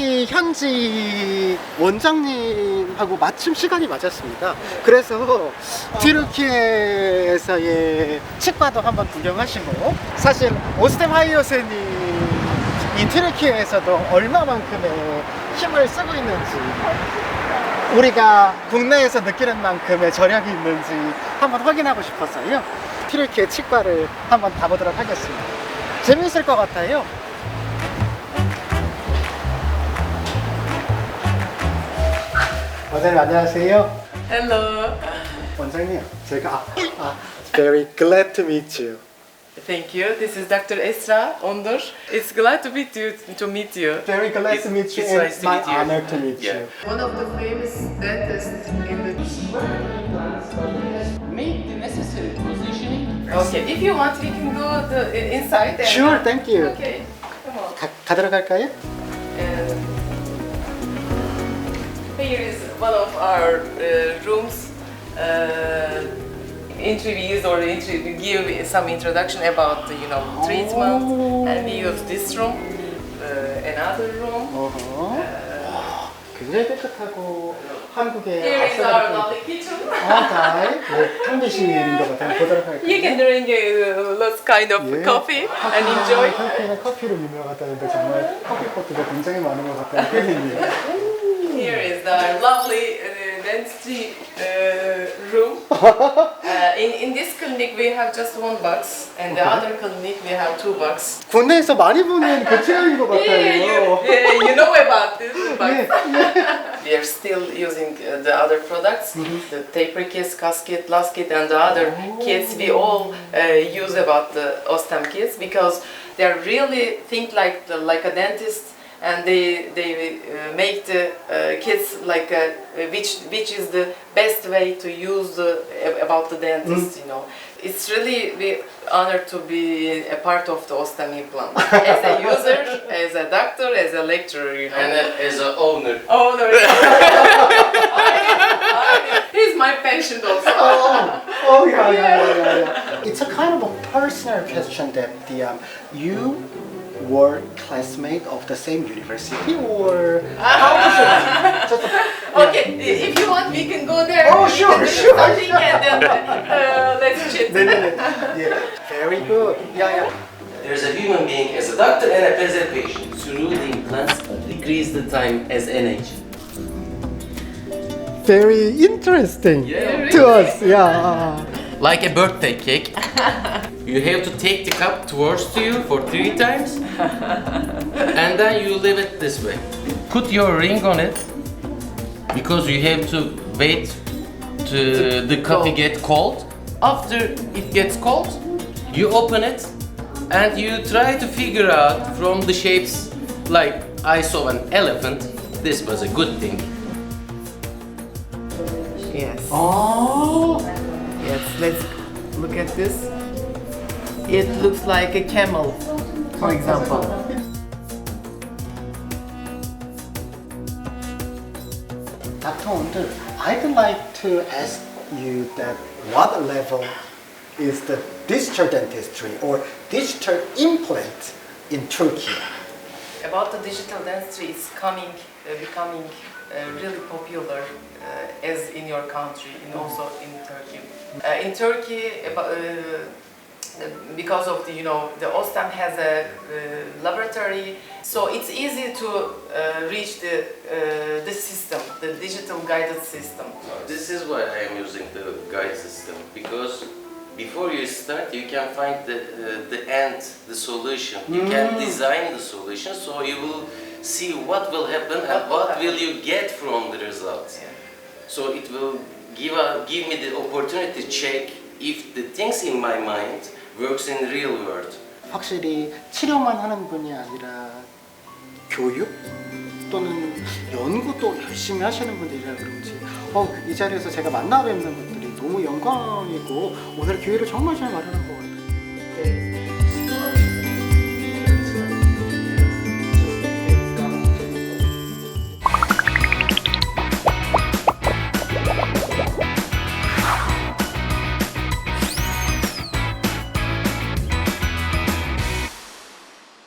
터키 현지 원장님하고 마침 시간이 맞았습니다. 그래서 튀르키예에서의 치과도 한번 구경하시고, 사실 오스템 하이오센이 이 튀르키예에서도 얼마만큼의 힘을 쓰고 있는지, 우리가 국내에서 느끼는 만큼의 저력이 있는지 한번 확인하고 싶었어요. 튀르키예 치과를 한번 가보도록 하겠습니다. 재미있을 것 같아요. 원장님 안녕하세요. Hello. 원장님, 제가 very glad to meet you. Thank you. This is Dr. Esra Ondur. It's glad to meet you. Very glad to meet you, It's and nice to my meet you. honor to meet Yeah. you. One of the famous dentists in the Make the necessary positioning. Okay. If you want, we can go inside. And Sure, thank you. Okay. Come on. 가도록 할까요? And here is one of our rooms. Interviews or give some introduction about treatment, and we use this room, another room. 굉장히 깨끗하고 한국의 Here is our lovely kitchen. 탕비실인 것 같아요. 보도록 할까요? You can drink lots kind of coffee and enjoy. 터키는 커피로 유명하다는데 정말 커피포트가 굉장히 많은 것 같다는 표현이에요. Here is the lovely dentistry room. In this clinic we have just one box, and the other clinic we have two box. 국내에서 많이 보는 그 체형인 것 같아요. You know about this box. 예, 예. We are still using the other products, the taper kits, casket, lasket, and the other kits. We all use about the OSSTEM kits because they are really think like a dentist, and they make the kits like which is the best way to use about the dentist. It's really we honored to be a part of the OSSTEM implant as a user, as a doctor, as a lecturer, And as an owner. Oh no! He's my patient also. Yeah. It's a kind of a personal question that you were classmate of the same university, or how is it? Just Okay, if you want, we can go there. Oh, We sure, can do sure, something sure. and then let's chat. Yeah, very good. Yeah. There's a human being as a doctor and a as a patient. Through the implants, decrease the time as NH. Very interesting Yeah. to us. Yeah. Like a birthday cake. You have to take the cup towards you for 3 times, and then you leave it this way. Put your ring on it because you have to wait to the coffee get cold. After it gets cold, you open it and you try to figure out from the shapes. Like I saw an elephant. This was a good thing. Yes. Oh. Yes. Let's look at this. It looks like a camel, for example. Dr. Ondur, I'd like to ask you that what level is the digital dentistry or digital implant in Turkey? About the digital dentistry, it's becoming really popular as in your country and also in Turkey. In Turkey, because of the OSSTEM has a laboratory, so it's easy to reach the system, the digital guided system. This is why I am using the guide system, because before you start you can find the end, the solution. You can design the solution, so you will see what will happen and what will you get from the results. Yeah. So it will give me the opportunity to check if the things in my mind works in real world. 확실히 치료만 하는 분이 아니라 교육 또는 연구도 열심히 하시는 분들이라 그런지 이 자리에서 제가 만나 뵙는 분들이 너무 영광이고 오늘 기회를 정말 잘 마련한 것 같아요.